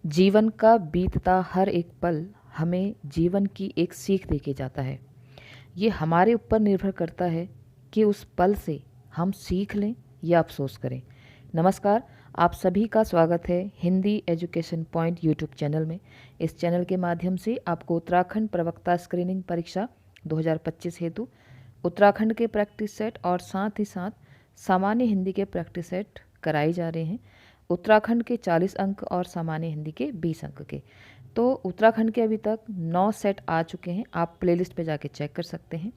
जीवन का बीतता हर एक पल हमें जीवन की एक सीख देके जाता है। ये हमारे ऊपर निर्भर करता है कि उस पल से हम सीख लें या अफसोस करें। नमस्कार, आप सभी का स्वागत है Hindi education point YouTube channel में। इस चैनल के माध्यम से आपको उत्तराखंड प्रवक्ता स्क्रीनिंग परीक्षा 2025 हेतु उत्तराखंड के प्रैक्टिस सेट और साथ ही साथ सामान्य हिंदी के प्रैक्टिस सेट कराए जा रहे हैं। उत्तराखंड के 40 अंक और सामान्य हिंदी के 20 अंक के। तो उत्तराखंड के अभी तक 9 सेट आ चुके हैं, आप प्लेलिस्ट पे जाके चेक कर सकते हैं।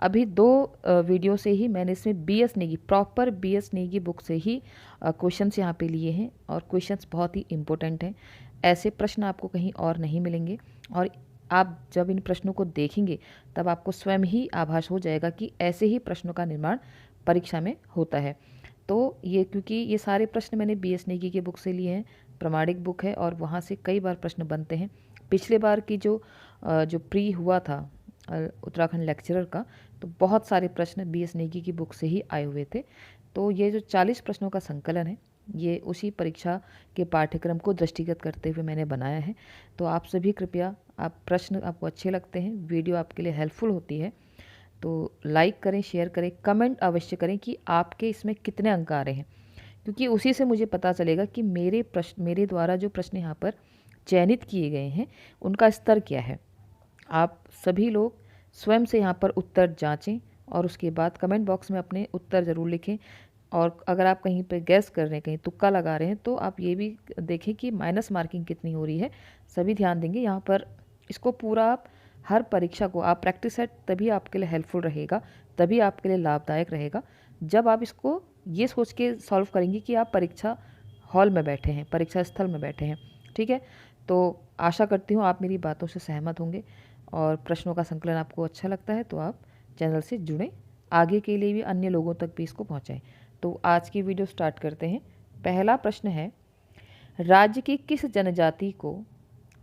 अभी 2 वीडियो से ही मैंने इसमें BS Negi, proper BS Negi book से ही क्वेश्चंस यहाँ पे लिए हैं और क्वेश्चंस बहुत ही इम्पोर्टेंट हैं। ऐसे प्रश्न आपको कहीं और नहीं मिलेंगे और आप जब इन प्रश्नों को देखेंगे तब आपको स्वयं ही आभास हो जाएगा कि ऐसे ही प्रश्नों का निर्माण परीक्षा में होता है। तो ये क्योंकि ये सारे प्रश्न मैंने BS नेगी की बुक से लिए हैं, प्रमाणिक बुक है और वहाँ से कई बार प्रश्न बनते हैं। पिछले बार की जो प्री हुआ था उत्तराखंड लेक्चरर का, तो बहुत सारे प्रश्न BS नेगी की बुक से ही आए हुए थे। तो ये जो 40 प्रश्नों का संकलन है, ये उसी परीक्षा के पाठ्यक्रम को दृष्टिगत करते हुए मैंने बनाया है। तो आप सभी कृपया, आप प्रश्न आपको अच्छे लगते हैं, वीडियो आपके लिए हेल्पफुल होती है तो लाइक करें, शेयर करें, कमेंट अवश्य करें कि आपके इसमें कितने अंक आ रहे हैं, क्योंकि उसी से मुझे पता चलेगा कि मेरे द्वारा जो प्रश्न यहाँ पर चयनित किए गए हैं उनका स्तर क्या है। आप सभी लोग स्वयं से यहाँ पर उत्तर जांचें और उसके बाद कमेंट बॉक्स में अपने उत्तर ज़रूर लिखें। और अगर आप कहीं पे गैस कर रहे हैं, कहीं तुक्का लगा रहे हैं, तो आप ये भी देखें कि माइनस मार्किंग कितनी हो रही है। सभी ध्यान देंगे यहाँ पर। इसको पूरा आप हर परीक्षा को आप प्रैक्टिस सेट तभी आपके लिए हेल्पफुल रहेगा, तभी आपके लिए लाभदायक रहेगा जब आप इसको ये सोच के सॉल्व करेंगे कि आप परीक्षा हॉल में बैठे हैं, परीक्षा स्थल में बैठे हैं। ठीक है, तो आशा करती हूँ आप मेरी बातों से सहमत होंगे और प्रश्नों का संकलन आपको अच्छा लगता है तो आप चैनल से जुड़ें, आगे के लिए भी अन्य लोगों तक भी इसको पहुँचाएँ। तो आज की वीडियो स्टार्ट करते हैं। पहला प्रश्न है, राज्य की किस जनजाति को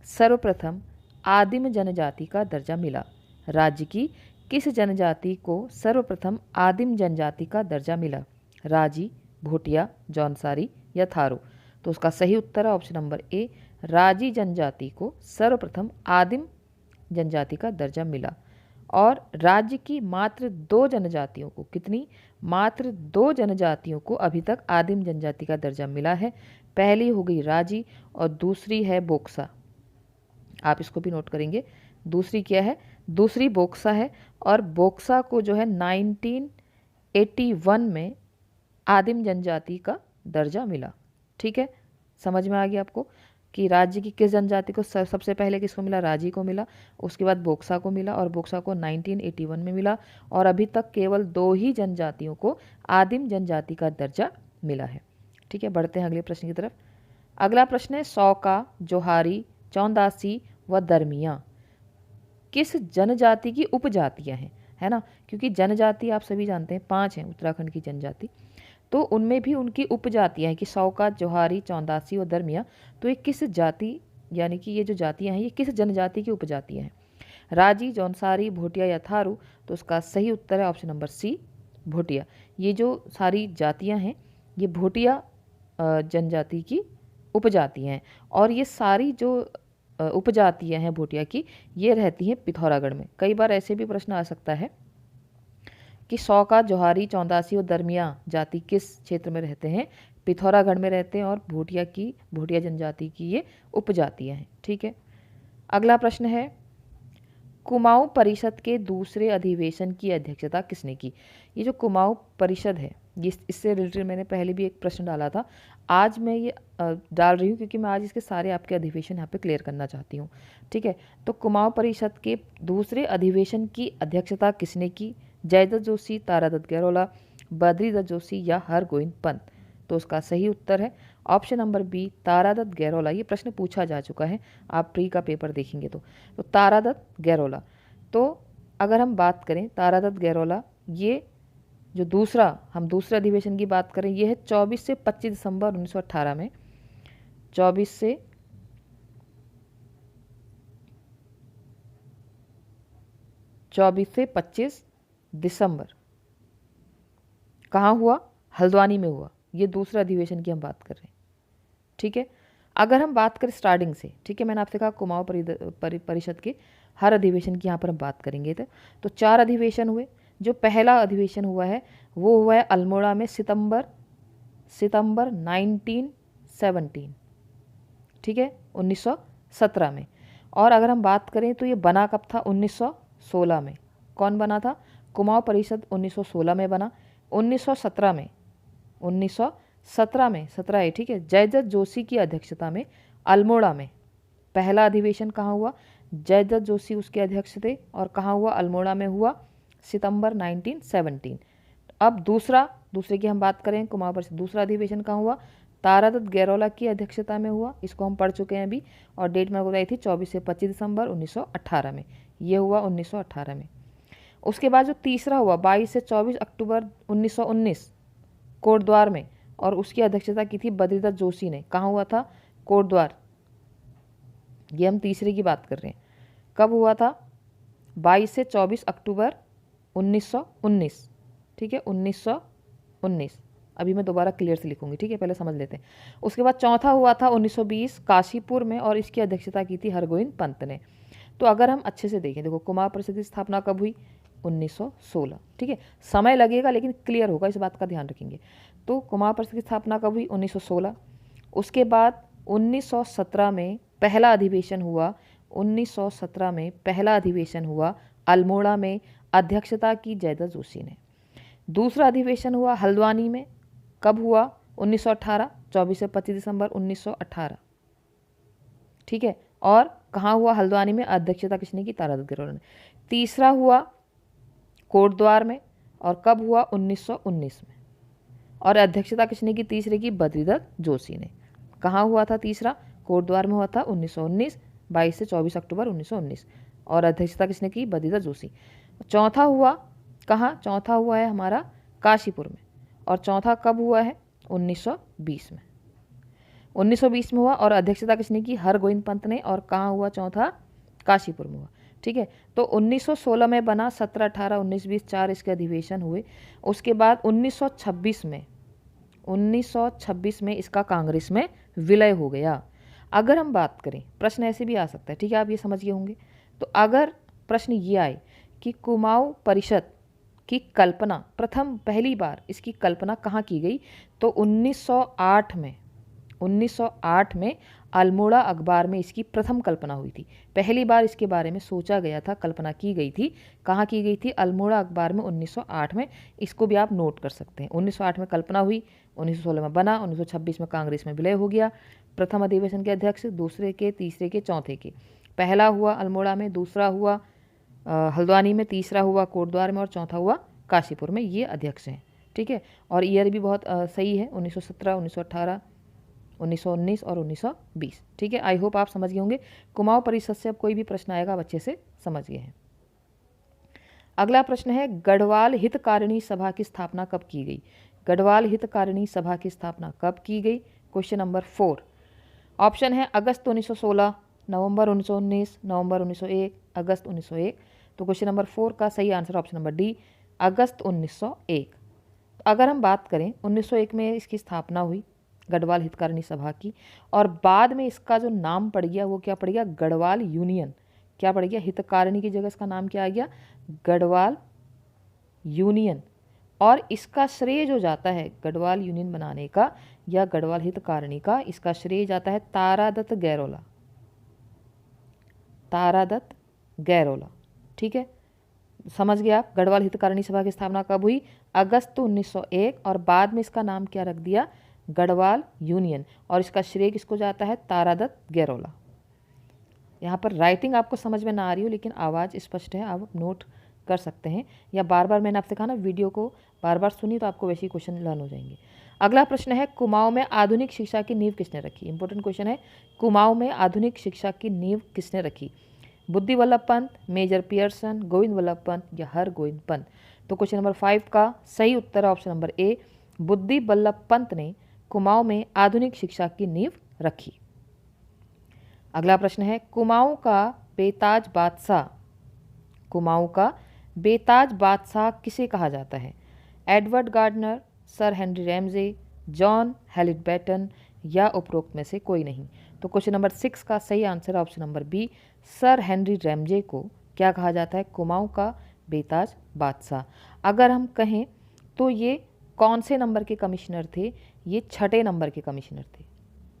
सर्वप्रथम आदिम जनजाति का दर्जा मिला? राज्य की किस जनजाति को सर्वप्रथम आदिम जनजाति का दर्जा मिला? राजी, भोटिया, जौनसारी या थारू? तो उसका सही उत्तर है ऑप्शन नंबर ए, राजी जनजाति को सर्वप्रथम आदिम जनजाति का दर्जा मिला। और राज्य की मात्र 2 जनजातियों को, कितनी? मात्र 2 जनजातियों को अभी तक आदिम जनजाति का दर्जा मिला है। पहली हो गई राजी और दूसरी है बोक्सा। आप इसको भी नोट करेंगे। दूसरी क्या है? दूसरी बोक्सा है और बोक्सा को जो है 1981 में आदिम जनजाति का दर्जा मिला। ठीक है, समझ में आ गया आपको कि राज्य की किस जनजाति को सबसे पहले किसको मिला? राजी को मिला, उसके बाद बोक्सा को मिला और बोक्सा को 1981 में मिला। और अभी तक केवल 2 ही जनजातियों को आदिम जनजाति का दर्जा मिला है। ठीक है, बढ़ते हैं अगले प्रश्न की तरफ। अगला प्रश्न है, सौका, जोहारी, चौंदासी व दरमिया किस जनजाति की उपजातियां हैं? है ना, क्योंकि जनजाति आप सभी जानते हैं 5 हैं उत्तराखंड की जनजाति, तो उनमें भी उनकी उपजातियां हैं कि सौका, जोहारी, चौंदासी और दरमिया। तो ये किस जाति, यानी कि ये जो जातियां हैं ये किस जनजाति की उपजातियां हैं? राजी, जौनसारी, भोटिया या थारू? तो उसका सही उत्तर है ऑप्शन नंबर सी, भोटिया। ये जो सारी जातियां हैं ये भोटिया जनजाति की उपजातियां हैं और ये सारी जो उपजातियां हैं भोटिया की, ये रहती हैं पिथौरागढ़ में। कई बार ऐसे भी प्रश्न आ सकता है कि सौका, जोहारी, चौंदासी और दरमिया जाति किस क्षेत्र में रहते हैं? पिथौरागढ़ में रहते हैं और भोटिया जनजाति की ये उपजातियां हैं। ठीक है, अगला प्रश्न है, कुमाऊं परिषद के दूसरे अधिवेशन की अध्यक्षता किसने की? ये जो कुमाऊं परिषद है, ये इससे रिलेटेड मैंने पहले भी एक प्रश्न डाला था। आज मैं ये डाल रही हूँ क्योंकि मैं आज इसके सारे आपके अधिवेशन यहाँ पे क्लियर करना चाहती हूँ। ठीक है, तो कुमाऊं परिषद के दूसरे अधिवेशन की अध्यक्षता किसने की? जयदत्त जोशी, तारादत्त गैरोला, बद्रीदत्त जोशी या हरगोविंद पंत? तो उसका सही उत्तर है option number B, Taradatt Gairola. ये प्रश्न पूछा जा चुका है, आप प्री का पेपर देखेंगे तो तारादत्त गैरोला। तो अगर हम बात करें तारादत्त गैरोला, ये जो दूसरे अधिवेशन की बात करें, ये है 24 से 25 दिसंबर 1918 में। 24 से 25 दिसंबर कहाँ हुआ? हल्द्वानी में हुआ। ये दूसरा अधिवेशन की हम बात कर रहे हैं। ठीक है, अगर हम बात करें स्टार्टिंग से, ठीक है, मैंने आपसे कहा कुमाऊं परिषद के हर अधिवेशन की यहाँ पर हम बात करेंगे। तो 4 अधिवेशन हुए। जो पहला अधिवेशन हुआ है वो हुआ है अल्मोड़ा में सितंबर 1917, ठीक है, 1917 में। और अगर हम बात करें तो ये बना कब था? 1916 में। कौन बना था? कुमाऊं परिषद 1916 में बना। 1917 में 17 है, ठीक है, जयदत्त जोशी की अध्यक्षता में अल्मोड़ा में पहला अधिवेशन कहाँ हुआ? जयदत्त जोशी उसके अध्यक्ष थे। और कहाँ हुआ? अल्मोड़ा में हुआ, सितंबर 1917। अब दूसरे की हम बात करें कुमाऊं परिषद, दूसरा अधिवेशन कहाँ हुआ? तारादत्त गैरोला की अध्यक्षता में हुआ। इसको हम पढ़ चुके हैं अभी, और डेट मैं बताई थी 24 से 25 दिसंबर 1918 में। ये हुआ 1918 में। उसके बाद जो तीसरा हुआ 22 से 24 अक्टूबर 1919 कोटद्वार में, और उसकी अध्यक्षता की थी बद्रीदत्त जोशी ने। कहाँ हुआ था? कोटद्वार। ये हम तीसरे की बात कर रहे हैं। कब हुआ था? 22 से 24 अक्टूबर 1919, ठीक है, 1919। अभी मैं दोबारा क्लियर से लिखूंगी, ठीक है, पहले समझ लेते हैं। उसके बाद चौथा हुआ था 1920 काशीपुर में, और इसकी अध्यक्षता की थी हरगोविंद पंत ने। तो अगर हम अच्छे से देखें, देखो कुमाऊं परिषद की स्थापना कब हुई? 1916, ठीक है, समय लगेगा लेकिन क्लियर होगा, इस बात का ध्यान रखेंगे। तो कुमाऊं परिषद की स्थापना कब हुई? 1916। उसके बाद 1917 में पहला अधिवेशन हुआ। 1917 में पहला अधिवेशन हुआ अल्मोड़ा में, अध्यक्षता की जयदत्त जोशी ने। दूसरा अधिवेशन हुआ हल्द्वानी में। कब हुआ? 1918, 24 से 25 दिसंबर 1918, ठीक है। और कहाँ हुआ? हल्द्वानी में। अध्यक्षता किसने की? तारादत्त गैरोला ने। तीसरा हुआ कोटद्वार में, और कब हुआ? 1919 में। और अध्यक्षता किसने की? तीसरे की बद्रीदत्त जोशी ने। कहाँ हुआ था तीसरा? कोटद्वार में हुआ था 1919, 22 से 24 अक्टूबर 1919, और अध्यक्षता किसने की? बद्रीदत्त जोशी। चौथा हुआ कहाँ? चौथा हुआ है हमारा काशीपुर में, और चौथा कब हुआ है? 1920 में। 1920 में हुआ, और अध्यक्षता किसने की? हरगोविंद पंत ने। और कहाँ हुआ चौथा? काशीपुर में हुआ, ठीक है। तो 1916 में बना, 17, 18, 19, 20 4 इसके अधिवेशन हुए। उसके बाद 1926 में इसका कांग्रेस में विलय हो गया। अगर हम बात करें, प्रश्न ऐसे भी आ सकता है, ठीक है, आप ये समझ गए होंगे। तो अगर प्रश्न ये आए कि कुमाऊं परिषद की कल्पना पहली बार इसकी कल्पना कहाँ की गई, तो 1908 में अल्मोड़ा अखबार में इसकी प्रथम कल्पना हुई थी। पहली बार इसके बारे में सोचा गया था, कल्पना की गई थी। कहाँ की गई थी? अल्मोड़ा अखबार में 1908 में। इसको भी आप नोट कर सकते हैं। 1908 में कल्पना हुई, 1916 में बना, 1926 में कांग्रेस में विलय हो गया। प्रथम अधिवेशन के अध्यक्ष, दूसरे के, तीसरे के, चौथे के। पहला हुआ अल्मोड़ा में, दूसरा हुआ हल्द्वानी में, तीसरा हुआ कोटद्वार में, और चौथा हुआ काशीपुर में। ये अध्यक्ष हैं, ठीक है। और ईयर भी बहुत सही है, 1917, 1918, 1919 और 1920, ठीक है। आई होप आप समझ गए होंगे। कुमाऊं परिषद से अब कोई भी प्रश्न आएगा आप अच्छे से समझ गए हैं। अगला प्रश्न है, गढ़वाल हितकारिणी सभा की स्थापना कब की गई? गढ़वाल हितकारिणी सभा की स्थापना कब की गई? Question number 4। ऑप्शन है अगस्त 1916, नवंबर 1919, नवंबर 1901, अगस्त 1901। तो क्वेश्चन नंबर 4 का सही आंसर ऑप्शन नंबर डी, अगस्त 1901। अगर हम बात करें 1901 में इसकी स्थापना हुई गढ़वाल हितकारिणी सभा की, और बाद में इसका जो नाम पड़ गया वो क्या पड़ गया? गढ़वाल यूनियन। क्या पड़ गया? हितकारिणी की जगह इसका नाम क्या आ गया? गढ़वाल यूनियन। और इसका श्रेय जो जाता है गढ़वाल यूनियन बनाने का या गढ़वाल हितकारिणी का, इसका श्रेय जाता है तारादत्त गैरोला। तारादत्त गैरोला, ठीक है, समझ गए आप। गढ़वाल हितकारिणी सभा की स्थापना कब हुई? अगस्त 1901, और बाद में इसका नाम क्या रख दिया? गढ़वाल यूनियन। और इसका श्रेय किसको जाता है? तारादत्त गैरोला। यहाँ पर राइटिंग आपको समझ में ना आ रही हो लेकिन आवाज़ स्पष्ट है, आप नोट कर सकते हैं, या बार बार मैंने आपसे कहा ना वीडियो को बार बार सुनिए तो आपको वैसे ही क्वेश्चन लर्न हो जाएंगे। अगला प्रश्न है, कुमाऊं में आधुनिक शिक्षा की नींव किसने रखी? इंपॉर्टेंट क्वेश्चन है, कुमाऊं में आधुनिक शिक्षा की नींव किसने रखी? बुद्धि वल्लभ पंत, मेजर पियर्सन, गोविंद वल्लभ पंत या हरगोविंद पंत? तो क्वेश्चन नंबर 5 का सही उत्तर है ऑप्शन नंबर ए, बुद्धि वल्लभ पंत ने कुमाऊं में आधुनिक शिक्षा की नींव रखी। अगला प्रश्न है, कुमाऊं का बेताज बादशाह, कुमाऊं का बेताज बादशाह किसे कहा जाता है? Edward Gardner, sir Henry Ramsay, John Hallett Batten या उपरोक्त में से कोई नहीं? तो क्वेश्चन नंबर 6 का सही आंसर है option number B, sir Henry Ramsay को क्या कहा जाता है? कुमाऊं का बेताज बादशाह। अगर हम कहें तो ये कौन से नंबर के कमिश्नर थे? ये छठे नंबर के कमिश्नर थे,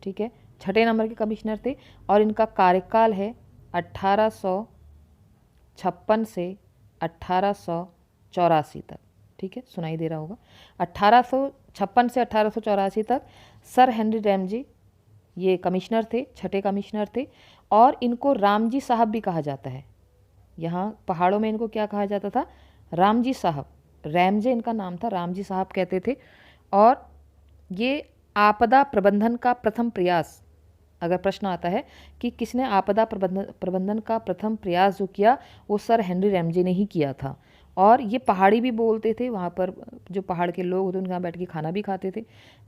ठीक है, छठे नंबर के कमिश्नर थे और इनका कार्यकाल है 1856 से 1884 तक, ठीक है, सुनाई दे रहा होगा, 1856 से 1884 तक सर हेनरी रैमजे ये कमिश्नर थे, छठे कमिश्नर थे और इनको रामजी साहब भी कहा जाता है। यहाँ पहाड़ों में इनको क्या कहा जाता था? रामजी साहब। रैमजे इनका नाम था, रामजी साहब कहते थे। और ये आपदा प्रबंधन का प्रथम प्रयास, अगर प्रश्न आता है कि किसने आपदा प्रबंधन का प्रथम प्रयास जो किया, वो सर हेनरी रैमजे ने ही किया था। और ये पहाड़ी भी बोलते थे, वहाँ पर जो पहाड़ के लोग होते उनके यहाँ बैठ के खाना भी खाते थे।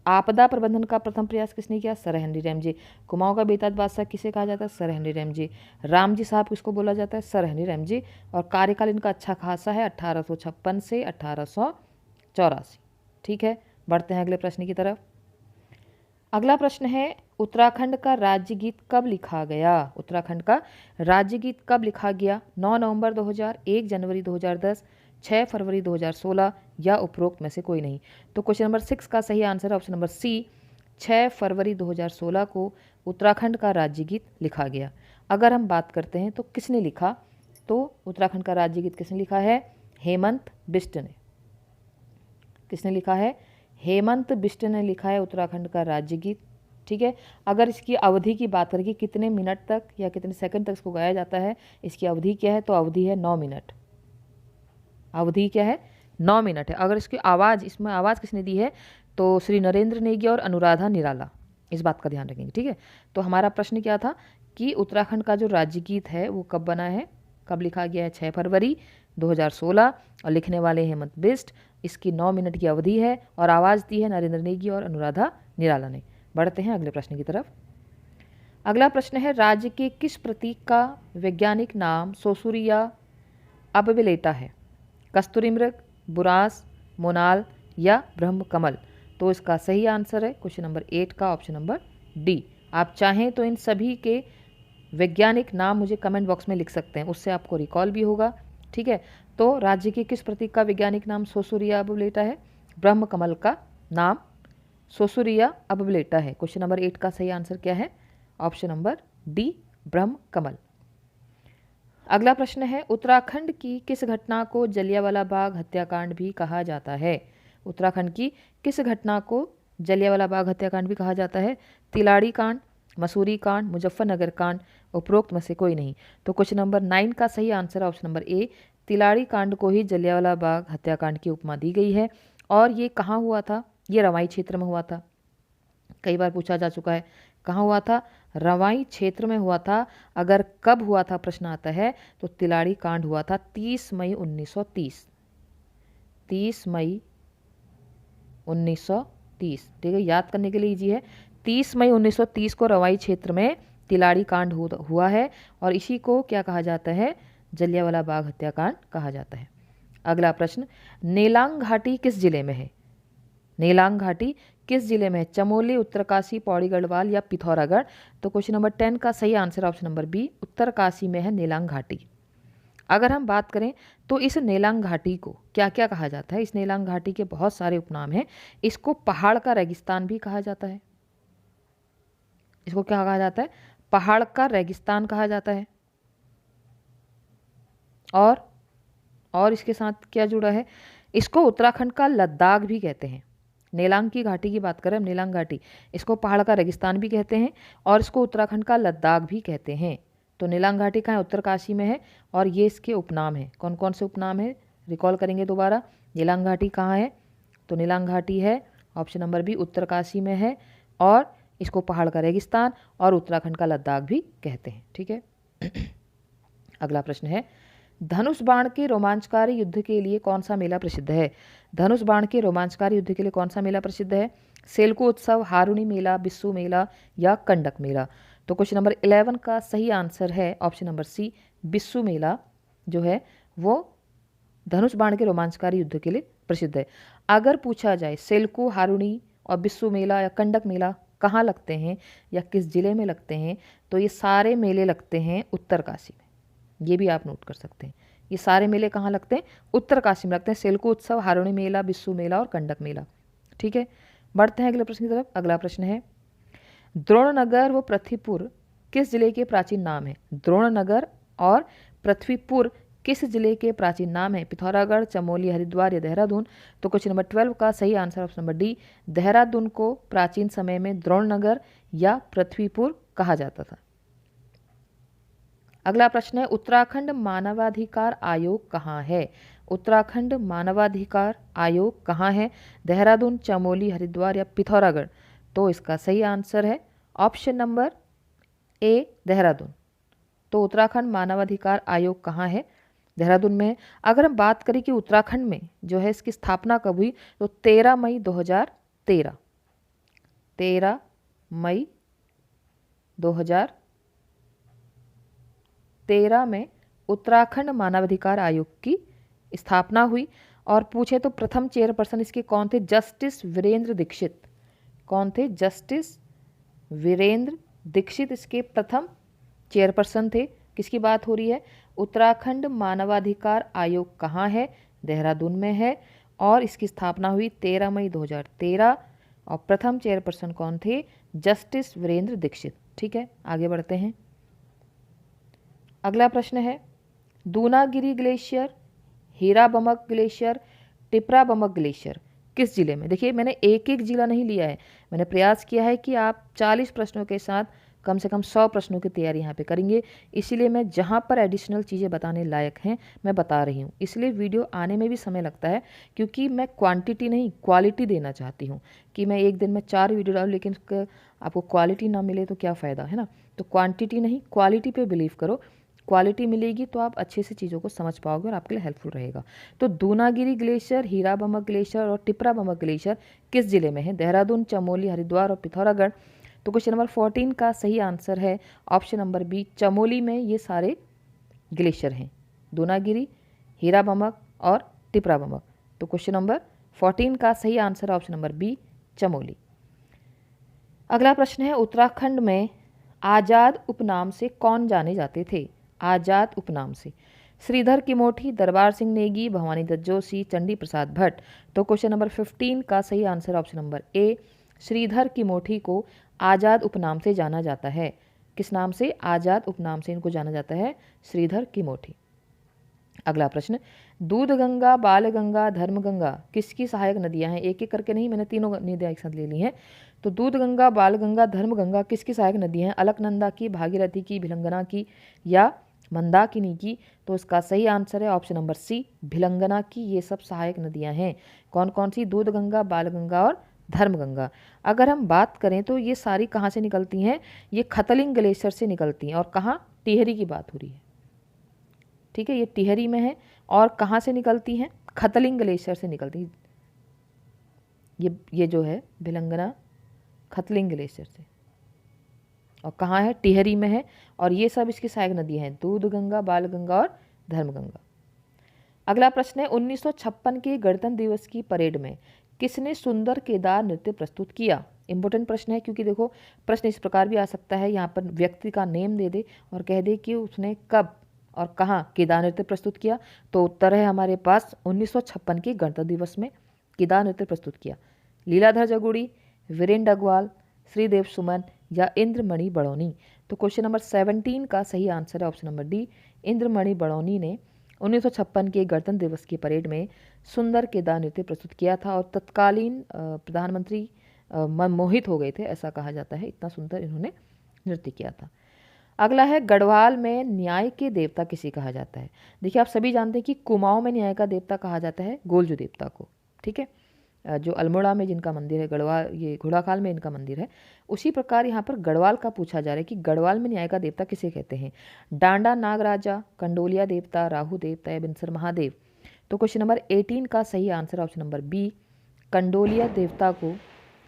आपदा प्रबंधन का प्रथम प्रयास किसने किया? Sir Henry Ramsay. कुमाऊं का बेताज बादशाह किसे कहा जाता है? Sir Henry Ramsay. रामजी साहब किसको बोला जाता है? Sir Henry Ramsay. और कार्यकाल इनका अच्छा खासा है, 1856 से 1884, ठीक है। बढ़ते हैं अगले प्रश्न की तरफ। अगला प्रश्न है, उत्तराखंड का राज्य गीत कब लिखा गया? उत्तराखंड का राज्य गीत कब लिखा गया? 9 नवंबर 2000, 1 जनवरी 2010, 6 फरवरी 2016 या उपरोक्त में से कोई नहीं। तो क्वेश्चन नंबर 6 का सही आंसर है ऑप्शन नंबर सी, 6 फरवरी 2016 को उत्तराखंड का राज्य गीत लिखा गया। अगर हम बात करते हैं तो किसने लिखा, तो उत्तराखंड का राज्य गीत किसने लिखा है? हेमंत बिष्ट ने। किसने लिखा है? हेमंत बिष्ट ने लिखा है उत्तराखंड का राज्य गीत, ठीक है। अगर इसकी अवधि की बात करें कि कितने मिनट तक या कितने सेकंड तक इसको गाया जाता है, इसकी अवधि क्या है, तो अवधि है 9 मिनट। अवधि क्या है? 9 मिनट है। अगर इसकी आवाज़, इसमें आवाज़ किसने दी है, तो श्री नरेंद्र नेगी और अनुराधा निराला, इस बात का ध्यान रखेंगे, ठीक है। तो हमारा प्रश्न क्या था कि उत्तराखंड का जो राज्य गीत है वो कब बना है, कब लिखा गया है? 6 फरवरी 2016 और लिखने वाले हेमंत बिष्ट। इसकी 9 मिनट की अवधि है और आवाज़ दी है नरेंद्र नेगी और अनुराधा निराला ने। बढ़ते हैं अगले प्रश्न की तरफ। अगला प्रश्न है, राज्य के किस प्रतीक का वैज्ञानिक नाम सोसुरिया अबबेलेटा है? कस्तूरी मृग, बुरांस, मोनाल या ब्रह्म कमल? तो इसका सही आंसर है क्वेश्चन नंबर 8 का ऑप्शन नंबर डी। आप चाहें तो इन सभी के वैज्ञानिक नाम मुझे कमेंट बॉक्स में लिख सकते हैं, उससे आपको रिकॉल भी होगा, ठीक है। तो राज्य के किस प्रतीक का वैज्ञानिक नाम सोसुरिया अबबेलेटा है? ब्रह्म कमल का नाम सोसुरिया अबबेलेटा है। क्वेश्चन नंबर 8 का सही आंसर क्या है? ऑप्शन नंबर डी, ब्रह्म कमल। अगला प्रश्न है, उत्तराखंड की किस घटना को जलियांवाला बाग हत्याकांड भी कहा जाता है? उत्तराखंड की किस घटना को जलियांवाला बाग हत्याकांड भी कहा जाता है? तिलाड़ी कांड, मसूरी कांड, मुजफ्फरनगर कांड, उपरोक्त में से कोई नहीं। तो क्वेश्चन नंबर 9 का सही आंसर ऑप्शन नंबर ए, तिलाड़ी कांड को ही जलियांवाला बाग हत्याकांड की उपमा दी गई है। और ये कहाँ हुआ था? ये रवाई क्षेत्र में हुआ था, कई बार पूछा जा चुका है। कहाँ हुआ था? रवाई क्षेत्र में हुआ था। अगर कब हुआ था प्रश्न आता है, तो तिलाड़ी कांड हुआ था 30 मई 1930। 30 मई 1930, ठीक है, याद करने के लिए इजी है। 30 मई 1930 को रवाई क्षेत्र में तिलाड़ी कांड हुआ है और इसी को क्या कहा जाता है? जलियांवाला बाग हत्याकांड कहा जाता है। अगला प्रश्न, नेलांग घाटी किस जिले में है? नेलांग घाटी किस जिले में है? चमोली, उत्तरकाशी, पौड़ी गढ़वाल या पिथौरागढ़? तो क्वेश्चन नंबर 10 का सही answer option number B, Uttarkashi में है नेलांग घाटी। अगर हम बात करें तो इस नेलांग घाटी को क्या क्या कहा जाता है? इस नेलांग घाटी के बहुत सारे उपनाम हैं। इसको पहाड़ का रेगिस्तान भी कहा जाता है। इसको क्या कहा जाता है? पहाड़ का रेगिस्तान कहा जाता है। और इसके साथ क्या जुड़ा है? इसको उत्तराखंड का लद्दाख भी कहते हैं। नेलांग की घाटी की बात करें, नेलांग घाटी, इसको पहाड़ का रेगिस्तान भी कहते हैं और इसको उत्तराखंड का लद्दाख भी कहते हैं। तो नेलांग घाटी कहाँ है? उत्तरकाशी में है और ये इसके उपनाम है। कौन कौन से उपनाम है, रिकॉल करेंगे दोबारा। नेलांग घाटी कहाँ है? तो नेलांग घाटी है ऑप्शन नंबर बी, उत्तरकाशी में है और इसको पहाड़ का रेगिस्तान और उत्तराखंड का लद्दाख भी कहते हैं, ठीक है। अगला प्रश्न है, धनुष बाण के रोमांचकारी युद्ध के लिए कौन सा मेला प्रसिद्ध है? धनुष बाण के रोमांचकारी युद्ध के लिए कौन सा मेला प्रसिद्ध है? सेल्को उत्सव, हारुणी मेला, बिस्सू मेला या कंडक मेला? तो क्वेश्चन नंबर 11 का सही आंसर है ऑप्शन नंबर सी, बिस्सू मेला जो है वो धनुष बाण के रोमांचकारी युद्ध के लिए प्रसिद्ध है। अगर पूछा जाए सेल्को, हारुणी और बिस्सू मेला या कंडक मेला कहाँ लगते हैं या किस ज़िले में लगते हैं, तो ये सारे मेले लगते हैं उत्तरकाशी में। ये भी आप नोट कर सकते हैं, ये सारे मेले कहाँ लगते हैं, उत्तरकाशी में लगते हैं। सेल्कू उत्सव, हारोनी मेला, बिस्सू मेला और कंडक मेला। ठीक है, बढ़ते हैं अगले प्रश्न की तरफ। अगला प्रश्न है, द्रोणनगर व पृथ्वीपुर किस जिले के प्राचीन नाम है। द्रोणनगर और पृथ्वीपुर किस जिले के प्राचीन नाम है। पिथौरागढ़, चमोली, हरिद्वार या देहरादून। तो क्वेश्चन नंबर 12 का सही answer option number D, Dehradun को प्राचीन समय में द्रोणनगर या पृथ्वीपुर कहा जाता था। अगला प्रश्न है, उत्तराखंड मानवाधिकार आयोग कहाँ है। उत्तराखंड मानवाधिकार आयोग कहाँ है। देहरादून, चमोली, हरिद्वार या पिथौरागढ़। तो इसका सही आंसर है ऑप्शन नंबर ए, देहरादून। तो उत्तराखंड मानवाधिकार आयोग कहाँ है, देहरादून में है। अगर हम बात करें कि उत्तराखंड में जो है इसकी स्थापना कब हुई, तो 13 मई 2013, 13 मई 2013 में उत्तराखंड मानवाधिकार आयोग की स्थापना हुई। और पूछे तो प्रथम चेयरपर्सन इसके कौन थे, जस्टिस वीरेंद्र दीक्षित। कौन थे, जस्टिस वीरेंद्र दीक्षित इसके प्रथम चेयरपर्सन थे। किसकी बात हो रही है, उत्तराखंड मानवाधिकार आयोग कहाँ है, देहरादून में है। और इसकी स्थापना हुई 13 मई 2013 और प्रथम चेयरपर्सन कौन थे, जस्टिस वीरेंद्र दीक्षित। ठीक है, आगे बढ़ते हैं। अगला प्रश्न है, दूनागिरी ग्लेशियर, हीराबमक ग्लेशियर, टिपराबमक ग्लेशियर किस जिले में। देखिए मैंने एक एक जिला नहीं लिया है, मैंने प्रयास किया है कि आप 40 प्रश्नों के साथ कम से कम 100 प्रश्नों की तैयारी यहाँ पे करेंगे। इसीलिए मैं जहाँ पर एडिशनल चीज़ें बताने लायक हैं मैं बता रही हूँ। इसलिए वीडियो आने में भी समय लगता है, क्योंकि मैं क्वांटिटी नहीं क्वालिटी देना चाहती हूँ। कि मैं एक दिन में 4 वीडियो डालूँ लेकिन आपको क्वालिटी ना मिले तो क्या फ़ायदा, है ना। तो क्वांटिटी नहीं क्वालिटी पे बिलीव करो, क्वालिटी मिलेगी तो आप अच्छे से चीज़ों को समझ पाओगे और आपके लिए हेल्पफुल रहेगा। तो दूनागिरी ग्लेशियर, हीराबमक ग्लेशियर और टिपराबमक ग्लेशियर किस जिले में है, देहरादून, चमोली, हरिद्वार और पिथौरागढ़। तो क्वेश्चन नंबर 14 का सही आंसर है ऑप्शन नंबर बी, चमोली में ये सारे ग्लेशियर हैं, दूनागिरी, हीराबमक और टिपराबमक। तो क्वेश्चन नंबर 14 का सही आंसर है ऑप्शन नंबर बी, चमोली। अगला प्रश्न है, उत्तराखंड में आज़ाद उपनाम से कौन जाने जाते थे। आज़ाद उपनाम से श्रीधर किमोठी, दरबार सिंह नेगी, भवानी दत्त जोशी, चंडी प्रसाद भट्ट। तो क्वेश्चन नंबर 15 का सही answer option number A, Shridhar Kimothi को आज़ाद उपनाम से जाना जाता है। किस नाम से, आज़ाद उपनाम से इनको जाना जाता है, श्रीधर किमोठी। अगला प्रश्न, दूधगंगा, बालगंगा, धर्मगंगा किसकी सहायक नदियां हैं। एक एक करके नहीं, मैंने तीनों नदियां एक साथ ले ली हैं। तो दूधगंगा, बालगंगा, धर्मगंगा किसकी सहायक नदियां हैं, अलकनंदा की, भागीरथी की, भिलंगना की या मंदाकिनी की। तो इसका सही आंसर है ऑप्शन नंबर सी, भिलंगना की। ये सब सहायक नदियां हैं। कौन कौन सी, दूधगंगा, बालगंगा और धर्मगंगा। अगर हम बात करें तो ये सारी कहाँ से निकलती हैं, ये खतलिंग ग्लेशियर से निकलती हैं। और कहाँ, टिहरी की बात हो रही है, ठीक है, ये टिहरी में है। और कहाँ से निकलती हैं, खतलिंग ग्लेशियर से निकलती हैं। ये जो है भिलंगना, खतलिंग ग्लेशियर से। और कहाँ है, टिहरी में है। और ये सब इसकी सहायक नदियाँ हैं, दूधगंगा, बालगंगा और धर्मगंगा। अगला प्रश्न है, 1956 के गणतंत्र दिवस की परेड में किसने सुंदर केदार नृत्य प्रस्तुत किया। इंपॉर्टेंट प्रश्न है, क्योंकि देखो प्रश्न इस प्रकार भी आ सकता है, यहाँ पर व्यक्ति का नेम दे दे और कह दे कि उसने कब और कहाँ केदार नृत्य प्रस्तुत किया। तो उत्तर है हमारे पास 1956 के गणतंत्र दिवस में केदार नृत्य प्रस्तुत किया लीलाधर जगुड़ी, वीरेंद्र अग्रवाल, श्रीदेव सुमन या इंद्रमणि बड़ौनी। तो क्वेश्चन नंबर 17 का सही आंसर है option number D, Indramani Badauni ने 1956 के गणतंत्र दिवस की परेड में सुंदर केदार नृत्य प्रस्तुत किया था। और तत्कालीन प्रधानमंत्री मोहित हो गए थे, ऐसा कहा जाता है, इतना सुंदर इन्होंने नृत्य किया था। अगला है, गढ़वाल में न्याय के देवता किसे कहा जाता है। देखिए आप सभी जानते हैं कि कुमाऊं में न्याय का देवता कहा जाता है गोलजू देवता को, ठीक है, जो अल्मोड़ा में जिनका मंदिर है, गढ़वाल, ये घोड़ाखाल में इनका मंदिर है। उसी प्रकार यहाँ पर गढ़वाल का पूछा जा रहा है कि गढ़वाल में न्याय का देवता किसे कहते हैं, डांडा नागराजा, कंडोलिया देवता, राहु देवता या बिनसर महादेव। तो क्वेश्चन नंबर 18 का सही answer option number B, Kandoliya देवता को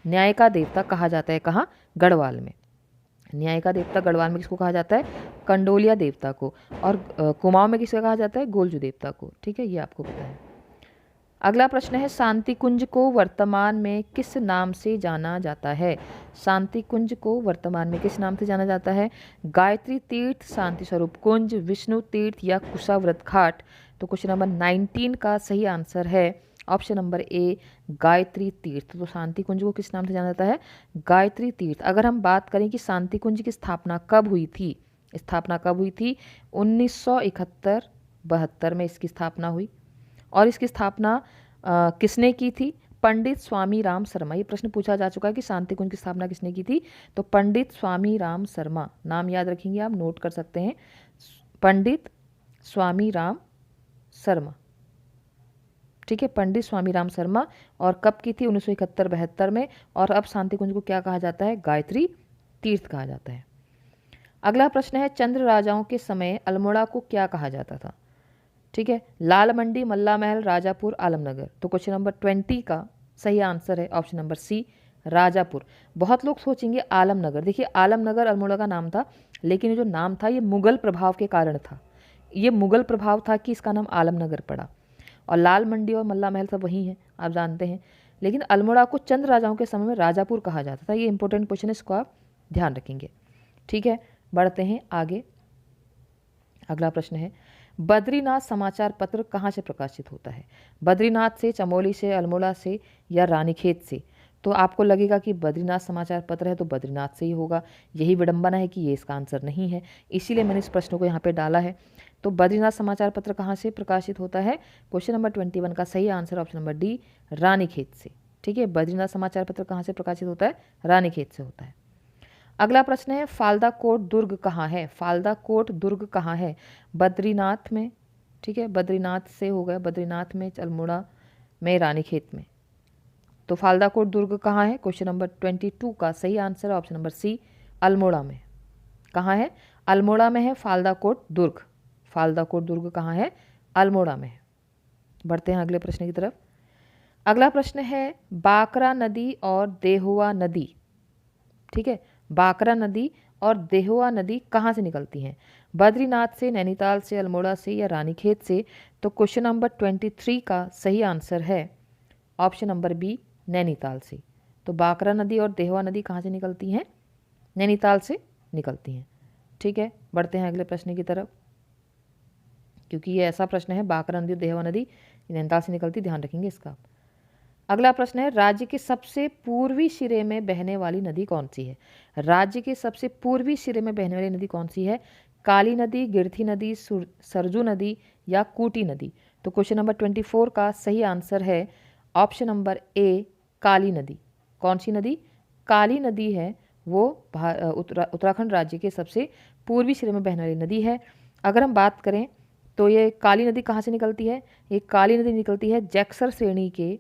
न्याय का देवता कहा जाता है। कहाँ, गढ़वाल में। न्याय का देवता गढ़वाल में किसको कहा जाता है, कंडोलिया देवता को। और कुमाऊं में किसको कहा जाता है, गोलजू देवता को, ठीक है, ये आपको पता है। अगला प्रश्न है शांति कुंज को वर्तमान में किस नाम से जाना जाता है? शांति कुंज को वर्तमान में किस नाम से जाना जाता है? गायत्री तीर्थ, शांति स्वरूप कुंज, विष्णु तीर्थ या कुशाव्रत घाट? तो क्वेश्चन नंबर 19 का सही आंसर है ऑप्शन नंबर ए, गायत्री तीर्थ। तो शांति कुंज को किस नाम से जाना जाता है? गायत्री तीर्थ। अगर हम बात करें कि शांति कुंज की स्थापना कब हुई थी, 1971-72 में इसकी स्थापना हुई। और इसकी स्थापना किसने की थी? पंडित स्वामी राम शर्मा। ये प्रश्न पूछा जा चुका है कि शांति कुंज की स्थापना किसने की थी? तो पंडित स्वामी राम शर्मा। नाम याद रखेंगे आप, नोट कर सकते हैं, पंडित स्वामी राम शर्मा। ठीक है, पंडित स्वामी राम शर्मा। और कब की थी? 1971-72 में। और अब शांति कुंज को क्या कहा जाता है? गायत्री तीर्थ कहा जाता है। अगला प्रश्न है चंद्र राजाओं के समय अल्मोड़ा को क्या कहा जाता था? ठीक है, लाल मंडी, मल्ला महल, राजापुर, आलमनगर। तो क्वेश्चन नंबर 20 का सही आंसर है ऑप्शन नंबर सी, राजापुर। बहुत लोग सोचेंगे आलमनगर। देखिए, आलमनगर अल्मोड़ा का नाम था, लेकिन ये जो नाम था ये मुगल प्रभाव के कारण था। ये मुगल प्रभाव था कि इसका नाम आलमनगर पड़ा। और लाल मंडी और मल्ला महल सब वही हैं, आप जानते हैं। लेकिन अल्मोड़ा को चंद्र राजाओं के समय में राजापुर कहा जाता था। ये इंपॉर्टेंट क्वेश्चन है, इसको आप ध्यान रखेंगे। ठीक है, बढ़ते हैं आगे। अगला प्रश्न है बद्रीनाथ समाचार पत्र कहाँ से प्रकाशित होता है? बद्रीनाथ से, चमोली से, अल्मोड़ा से या रानीखेत से? तो आपको लगेगा कि बद्रीनाथ समाचार पत्र है तो बद्रीनाथ से ही होगा। यही विडंबना है कि ये इसका आंसर नहीं है, इसीलिए मैंने इस प्रश्न को यहाँ पे डाला है। तो बद्रीनाथ समाचार पत्र कहाँ से प्रकाशित होता है? क्वेश्चन नंबर 21 का सही answer option number D, Ranikhet से। ठीक है, बद्रीनाथ समाचार पत्र कहाँ से प्रकाशित होता है? रानीखेत से होता है। अगला प्रश्न है फालदा कोट दुर्ग कहाँ है? फालदा कोट दुर्ग कहाँ है? बद्रीनाथ में। ठीक है, बद्रीनाथ से हो गया, बद्रीनाथ में, अल्मोड़ा में, रानीखेत में। तो फालदा कोट दुर्ग कहाँ है? क्वेश्चन नंबर 22 का सही आंसर है ऑप्शन नंबर सी, अल्मोड़ा में। कहाँ है? अल्मोड़ा में है फालदा कोट दुर्ग। फालदा कोट दुर्ग कहाँ है? अल्मोड़ा में है। बढ़ते हैं अगले प्रश्न की तरफ। अगला प्रश्न है बाकरा नदी और देहुआ नदी। ठीक है, बाकरा नदी और देहुआ नदी कहाँ से निकलती हैं? बद्रीनाथ से, नैनीताल से, अल्मोड़ा से या रानीखेत से? तो क्वेश्चन नंबर 23 का सही आंसर है ऑप्शन नंबर बी, नैनीताल से। तो बाकरा नदी और देहुआ नदी कहाँ से निकलती हैं? नैनीताल से निकलती हैं। ठीक है, बढ़ते हैं अगले प्रश्न की तरफ, क्योंकि ये ऐसा प्रश्न है, बाकरा नदी और देहुआ नदी नैनीताल से निकलती, ध्यान रखेंगे इसका। अगला प्रश्न है राज्य के सबसे पूर्वी सिरे में बहने वाली नदी कौन सी है? राज्य के सबसे पूर्वी सिरे में बहने वाली नदी कौन सी है? काली नदी, गिरथी नदी, सरजू नदी या कूटी नदी? तो क्वेश्चन नंबर 24 का सही आंसर है ऑप्शन नंबर ए, काली नदी। कौन सी नदी? काली नदी है, वो उत्तराखंड राज्य के सबसे पूर्वी सिरे में बहने वाली नदी है। अगर हम बात करें तो ये काली नदी कहाँ से निकलती है? ये काली नदी निकलती है जैक्सर श्रेणी के,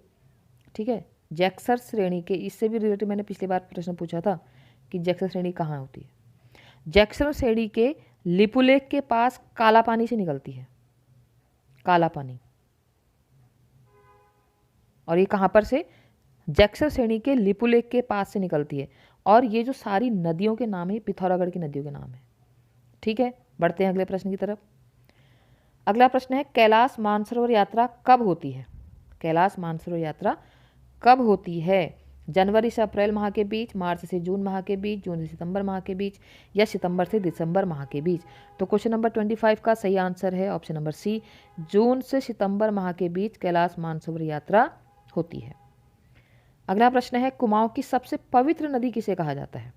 ठीक है, जैक्सर श्रेणी के। इससे भी रिलेटेड मैंने पिछली बार प्रश्न पूछा था कि जैक्सर श्रेणी कहाँ होती है। जैक्सर श्रेणी के लिपुलेख के पास काला पानी से निकलती है, काला पानी। और ये कहाँ पर से? जैक्सर श्रेणी के लिपुलेख के पास से निकलती है। और ये जो सारी नदियों के नाम है पिथौरागढ़ की नदियों के नाम है। ठीक है, बढ़ते हैं अगले प्रश्न की तरफ। अगला प्रश्न है कैलाश मानसरोवर यात्रा कब होती है? कैलाश मानसरोवर यात्रा कब होती है? जनवरी से अप्रैल माह के बीच, मार्च से जून माह के बीच, जून से सितंबर माह के बीच या सितंबर से दिसंबर माह के बीच? तो क्वेश्चन नंबर 25 का सही आंसर है ऑप्शन नंबर सी, जून से सितंबर माह के बीच कैलाश मानसरोवर यात्रा होती है। अगला प्रश्न है कुमाऊं की सबसे पवित्र नदी किसे कहा जाता है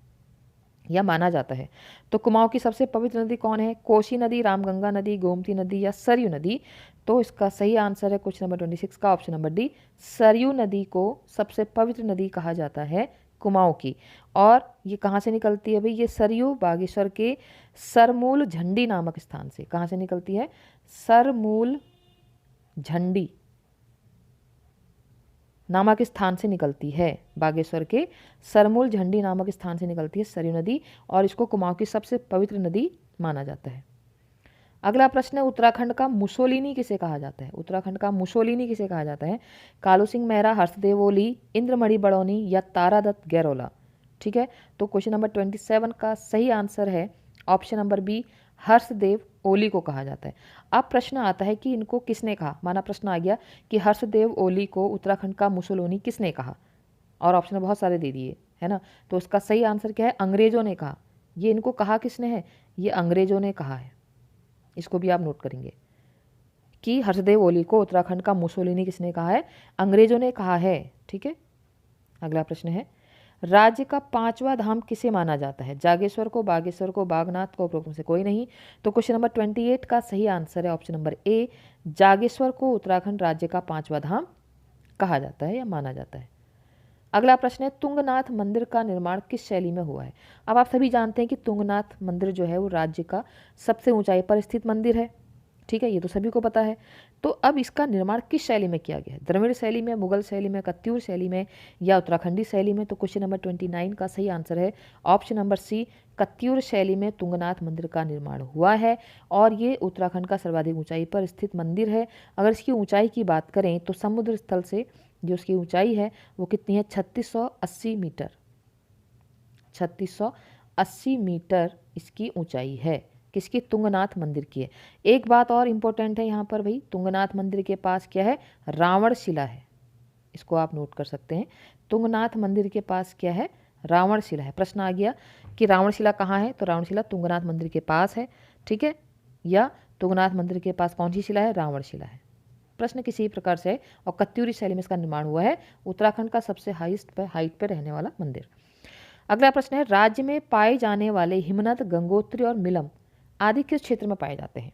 या माना जाता है? तो कुमाऊं की सबसे पवित्र नदी कौन है? कोसी नदी, रामगंगा नदी, गोमती नदी या सरयू नदी? तो इसका सही आंसर है क्वेश्चन नंबर 26 का ऑप्शन नंबर डी, सरयू नदी को सबसे पवित्र नदी कहा जाता है कुमाऊं की। और ये कहाँ से निकलती है भाई? ये सरयू बागेश्वर के सरमूल झंडी नामक स्थान से। कहाँ से निकलती है? सरमूल झंडी नामक स्थान से निकलती है। बागेश्वर के सरमूल झंडी नामक स्थान से निकलती है सरयू नदी, और इसको कुमाऊं की सबसे पवित्र नदी माना जाता है। अगला प्रश्न है उत्तराखंड का मुसोलिनी किसे कहा जाता है? उत्तराखंड का मुसोलिनी किसे कहा जाता है? कालू सिंह मेहरा, हर्षदेव ओली, इंद्रमणि बड़ौनी या तारादत्त गैरोला? ठीक है, तो क्वेश्चन नंबर 27 का सही आंसर है ऑप्शन नंबर बी, हर्षदेव ओली को कहा जाता है। अब प्रश्न आता है कि इनको किसने कहा। माना प्रश्न आ गया कि हर्षदेव ओली को उत्तराखंड का मुसोलिनी किसने कहा, और ऑप्शन बहुत सारे दे दिए, है ना। तो उसका सही आंसर क्या है, अंग्रेजों ने कहा। ये इनको कहा किसने है, ये अंग्रेजों ने कहा है। इसको भी आप नोट करेंगे कि हर्षदेव ओली को उत्तराखंड का मुसोलिनी किसने कहा है, अंग्रेजों ने कहा है। ठीक है, अगला प्रश्न है, राज्य का 5वां धाम किसे माना जाता है, जागेश्वर को, बागेश्वर को, बागनाथ को, उपरोक्त में से कोई नहीं। तो क्वेश्चन नंबर 28 का सही आंसर है ऑप्शन नंबर ए, जागेश्वर को उत्तराखंड राज्य का 5वां धाम कहा जाता है या माना जाता है। अगला प्रश्न है, तुंगनाथ मंदिर का निर्माण किस शैली में हुआ है। अब आप सभी जानते हैं कि तुंगनाथ मंदिर जो है वो राज्य का सबसे ऊंचाई पर स्थित मंदिर है। ठीक है, ये तो सभी को पता है। तो अब इसका निर्माण किस शैली में किया गया है, द्रविड़ शैली में, मुगल शैली में, कत्यूर शैली में या उत्तराखंडी शैली में। तो क्वेश्चन नंबर 29 का सही आंसर है ऑप्शन नंबर सी, कत्यूर शैली में तुंगनाथ मंदिर का निर्माण हुआ है और ये उत्तराखंड का सर्वाधिक ऊंचाई पर स्थित मंदिर है। अगर इसकी ऊंचाई की बात करें तो समुद्र स्थल से जो उसकी ऊंचाई है वो कितनी है, 3680 मीटर। 3680 मीटर इसकी ऊंचाई है, किसकी, तुंगनाथ मंदिर की है। एक बात और इम्पोर्टेंट है यहाँ पर भाई, तुंगनाथ मंदिर के पास क्या है, रावण शिला है। इसको आप नोट कर सकते हैं, तुंगनाथ मंदिर के पास क्या है, रावण शिला है। प्रश्न आ गया कि रावण शिला कहाँ है, तो रावण शिला तुंगनाथ मंदिर के पास है। ठीक है, या तुंगनाथ मंदिर के पास कौन सी शिला है, रावण शिला है। प्रश्न किसी प्रकार से है और कत्यूरी शैली में इसका निर्माण हुआ है, उत्तराखंड का सबसे हाइट पर रहने वाला मंदिर। अगला प्रश्न है, राज्य में पाए जाने वाले हिमनद, गंगोत्री और मिलम आदि किस क्षेत्र में पाए जाते हैं,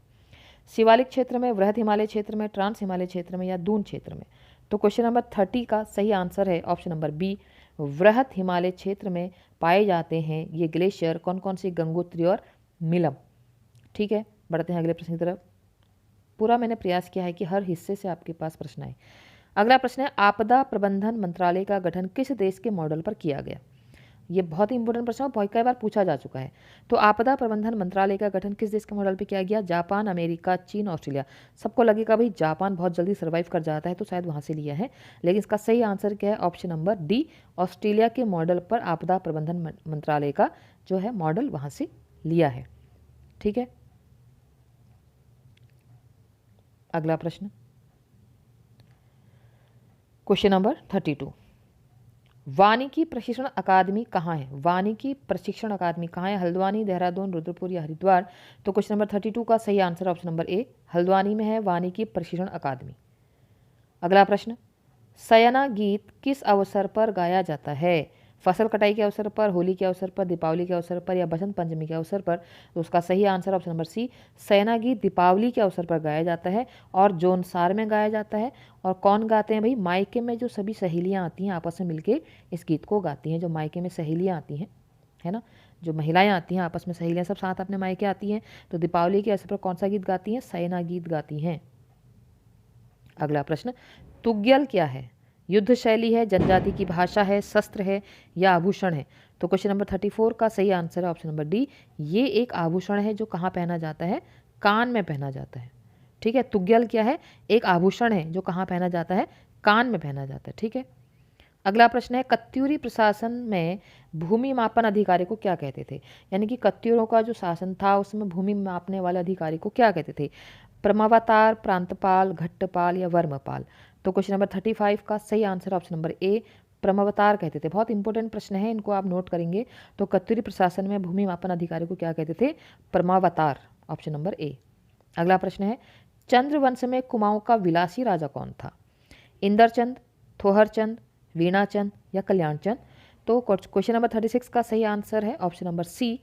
शिवालिक क्षेत्र में, वृहद हिमालय क्षेत्र में, ट्रांस हिमालय क्षेत्र में या दून क्षेत्र में। तो क्वेश्चन नंबर 30 का सही आंसर है ऑप्शन नंबर बी, वृहद हिमालय क्षेत्र में पाए जाते हैं ये ग्लेशियर। कौन कौन सी, गंगोत्री और मिलम। ठीक है, बढ़ते हैं अगले प्रश्न की तरफ। पूरा मैंने प्रयास किया है कि हर हिस्से से आपके पास प्रश्न आए। अगला प्रश्न है, आपदा प्रबंधन मंत्रालय का गठन किस देश के मॉडल पर किया गया। ये बहुत ही इंपॉर्टेंट प्रश्न है, बहुत कई बार पूछा जा चुका है। तो आपदा प्रबंधन मंत्रालय का गठन किस देश के मॉडल पर किया गया, जापान, अमेरिका, चीन, ऑस्ट्रेलिया। सबको लगेगा भाई जापान बहुत जल्दी सर्वाइव कर जाता है तो शायद वहाँ से लिया है, लेकिन इसका सही आंसर क्या है, ऑप्शन नंबर डी, ऑस्ट्रेलिया के मॉडल पर आपदा प्रबंधन मंत्रालय का जो है मॉडल वहाँ से लिया है। ठीक है, अगला प्रश्न, क्वेश्चन नंबर 32, वानिकी प्रशिक्षण अकादमी कहाँ है, वानिकी प्रशिक्षण अकादमी कहाँ है, हल्द्वानी, देहरादून, रुद्रपुर या हरिद्वार। तो क्वेश्चन नंबर 32 का सही आंसर ऑप्शन नंबर ए, हल्द्वानी में है वानिकी प्रशिक्षण अकादमी। अगला प्रश्न, सयना गीत किस अवसर पर गाया जाता है, फसल कटाई के अवसर पर, होली के अवसर पर, दीपावली के अवसर पर या बसंत पंचमी के अवसर पर। तो उसका सही आंसर ऑप्शन नंबर सी, सयना गीत दीपावली के अवसर पर गाया जाता है और जौनसार में गाया जाता है। और कौन गाते हैं भाई, मायके में जो सभी सहेलियाँ आती हैं आपस में मिलके इस गीत को गाती हैं। जो मायके में सहेलियाँ आती हैं, है ना, जो महिलाएं आती हैं आपस में, सहेलियाँ सब साथ अपने मायके आती हैं, तो दीपावली के अवसर पर कौन सा गीत गाती हैं, सयना गीत गाती हैं। अगला प्रश्न, तुग्यल क्या है, युद्ध शैली है, जनजाति की भाषा है, शस्त्र है या आभूषण है। तो क्वेश्चन नंबर 34 का सही आंसर है ऑप्शन नंबर डी, ये एक आभूषण है जो कहाँ पहना जाता है, कान में पहना जाता है। ठीक है, तुग्यल क्या है, एक आभूषण है जो कहाँ पहना जाता है, कान में पहना जाता है। ठीक है, अगला प्रश्न है, कत्यूरी प्रशासन में भूमि मापन अधिकारी को क्या कहते थे, यानी कि कत्यूरों का जो शासन था उसमें भूमि मापने वाले अधिकारी को क्या कहते थे, प्रमावतार, प्रांतपाल, घट्टपाल या वर्मपाल। तो क्वेश्चन नंबर 35 का सही आंसर ऑप्शन नंबर ए, प्रमावतार कहते थे। बहुत इंपॉर्टेंट प्रश्न है, इनको आप नोट करेंगे। तो कत्यूरी प्रशासन में भूमि मापन अधिकारी को क्या कहते थे, प्रमावतार, ऑप्शन नंबर ए। अगला प्रश्न है, चंद्रवंश में कुमाऊं का विलासी राजा कौन था, इंदरचंद, थोहरचंद, वीणाचंद या कल्याणचंद। तो क्वेश्चन नंबर 36 का सही आंसर है ऑप्शन नंबर सी,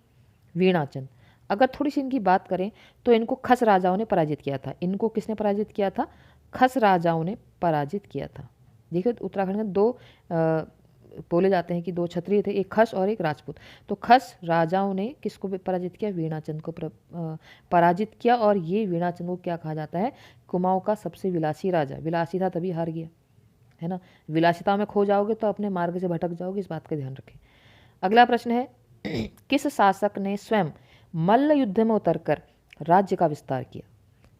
वीणाचंद। अगर थोड़ी सी इनकी बात करें तो इनको खस राजाओं ने पराजित किया था। इनको किसने पराजित किया था, खस राजाओं ने पराजित किया था। देखिए उत्तराखंड में दो बोले जाते हैं कि दो क्षत्रिय थे, एक खस और एक राजपूत। तो खस राजाओं ने किसको पराजित किया, वीणाचंद को पराजित किया। और ये वीणाचंद को क्या कहा जाता है, कुमाऊं का सबसे विलासी राजा। विलासी था तभी हार गया, है ना। विलासिता में खो जाओगे तो अपने मार्ग से भटक जाओगे, इस बात का ध्यान रखें। अगला प्रश्न है, किस शासक ने स्वयं मल्ल युद्ध में उतरकर राज्य का विस्तार किया।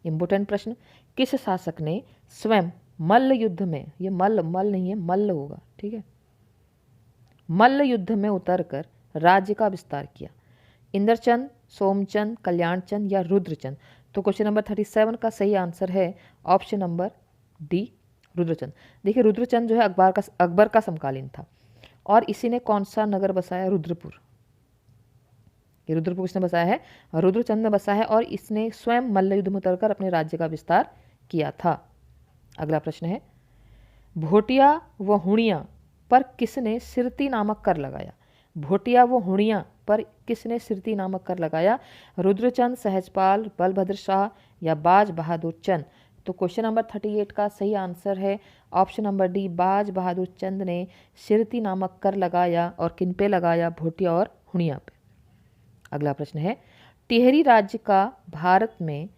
इंपोर्टेंट प्रश्न, किस शासक ने स्वयं मल्ल युद्ध में, ये मल्ल नहीं है, मल्ल होगा, ठीक है, मल्ल युद्ध में उतरकर राज्य का विस्तार किया। इंद्रचंद, सोमचंद, कल्याणचंद या रुद्रचंद? तो क्वेश्चन नंबर 37 का सही आंसर है ऑप्शन नंबर डी, रुद्रचंद। देखिए रुद्रचंद जो है अकबर का समकालीन था और इसी ने कौन सा नगर बसाया? रुद्रपुर। ये रुद्रपुर किसने बसाया है? रुद्रचंद ने बसाया है और इसने स्वयं मल्ल युद्ध में उतरकर अपने राज्य का विस्तार किया था। अगला प्रश्न है, भोटिया व हुणिया पर किसने सिरती नामक कर लगाया? भोटिया व हुणिया पर किसने सिरती नामक कर लगाया? रुद्रचंद, सहजपाल, बलभद्र शाह या बाज बहादुर चंद? तो क्वेश्चन नंबर 38 का सही आंसर है ऑप्शन नंबर डी, बाज बहादुर चंद ने सिरती नामक कर लगाया। और किन पे लगाया? भोटिया और हुणिया पे। अगला प्रश्न है, टिहरी राज्य का भारत में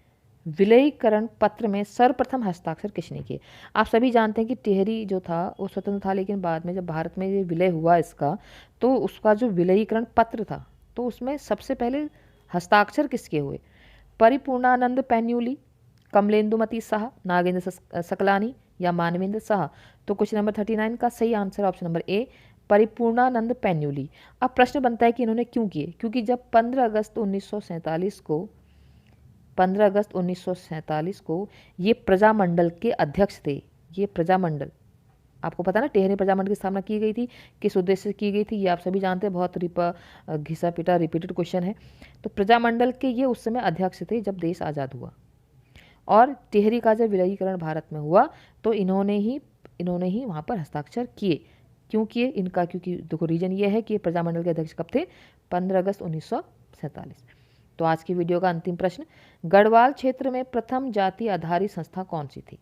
विलयीकरण पत्र में सर्वप्रथम हस्ताक्षर किसने किए? आप सभी जानते हैं कि टिहरी जो था वो स्वतंत्र था, लेकिन बाद में जब भारत में ये विलय हुआ इसका, तो उसका जो विलयीकरण पत्र था तो उसमें सबसे पहले हस्ताक्षर किसके हुए? परिपूर्णानंद पैन्यूली, कमलेंदुमती शाह, नागेंद्र सकलानी या मानवेंद्र शाह? तो क्वेश्चन नंबर 39 का सही answer option number A, Paripurnanand Painyuli. अब प्रश्न बनता है कि इन्होंने क्यों किए? क्योंकि जब 15 अगस्त 1947 को ये प्रजामंडल के अध्यक्ष थे। ये प्रजामंडल, आपको पता ना टिहरी प्रजामंडल की स्थापना की गई थी, किस उद्देश्य से की गई थी, ये आप सभी जानते हैं, बहुत घिसा पिटा रिपीटेड क्वेश्चन है। तो प्रजामंडल के ये उस समय अध्यक्ष थे जब देश आज़ाद हुआ, और टिहरी का जब विलयीकरण भारत में हुआ तो इन्होंने ही वहाँ पर हस्ताक्षर किए। क्यों किए इनका? क्योंकि देखो रीजन ये है कि प्रजामंडल के अध्यक्ष कब थे? 15 अगस्त 1947। तो आज की वीडियो का अंतिम प्रश्न, गढ़वाल क्षेत्र में प्रथम जाति आधारित संस्था कौन सी थी?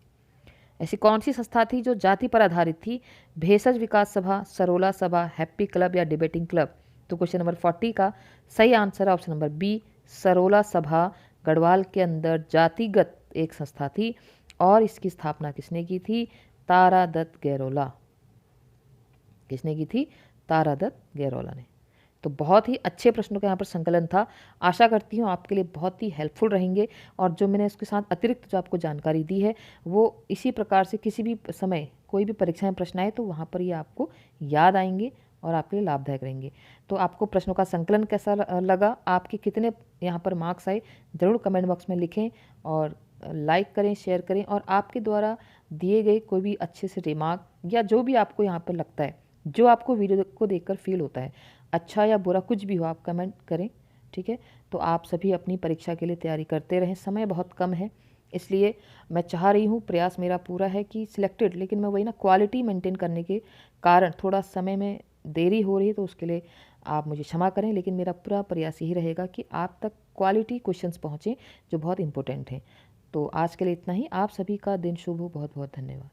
ऐसी कौन सी संस्था थी जो जाति पर आधारित थी? भेषज विकास सभा, सरोला सभा, हैप्पी क्लब या डिबेटिंग क्लब? तो क्वेश्चन नंबर 40 का सही आंसर है ऑप्शन नंबर बी, सरोला सभा गढ़वाल के अंदर जातिगत एक संस्था थी और इसकी स्थापना किसने की थी? तारादत्त गैरोला। किसने की थी? तारादत्त गैरोला ने। तो बहुत ही अच्छे प्रश्नों का यहाँ पर संकलन था। आशा करती हूँ आपके लिए बहुत ही हेल्पफुल रहेंगे, और जो मैंने उसके साथ अतिरिक्त जो आपको जानकारी दी है वो इसी प्रकार से किसी भी समय कोई भी परीक्षा में प्रश्न आए तो वहाँ पर ये आपको याद आएंगे और आपके लिए लाभदायक रहेंगे। तो आपको प्रश्नों का संकलन कैसा लगा, आपके कितने यहाँ पर मार्क्स आए, ज़रूर कमेंट बॉक्स में लिखें और लाइक करें, शेयर करें। और आपके द्वारा दिए गए कोई भी अच्छे से रिमार्क या जो भी आपको यहाँ पर लगता है, जो आपको वीडियो को देखकर फील होता है, अच्छा या बुरा कुछ भी हो, आप कमेंट करें, ठीक है। तो आप सभी अपनी परीक्षा के लिए तैयारी करते रहें, समय बहुत कम है, इसलिए मैं चाह रही हूँ, प्रयास मेरा पूरा है कि सिलेक्टेड, लेकिन मैं वही ना क्वालिटी मेंटेन करने के कारण थोड़ा समय में देरी हो रही है, तो उसके लिए आप मुझे क्षमा करें। लेकिन मेरा पूरा प्रयास यही रहेगा कि आप तक क्वालिटी क्वेश्चंस पहुँचें जो बहुत इंपॉर्टेंट हैं। तो आज के लिए इतना ही। आप सभी का दिन शुभ हो। बहुत बहुत धन्यवाद।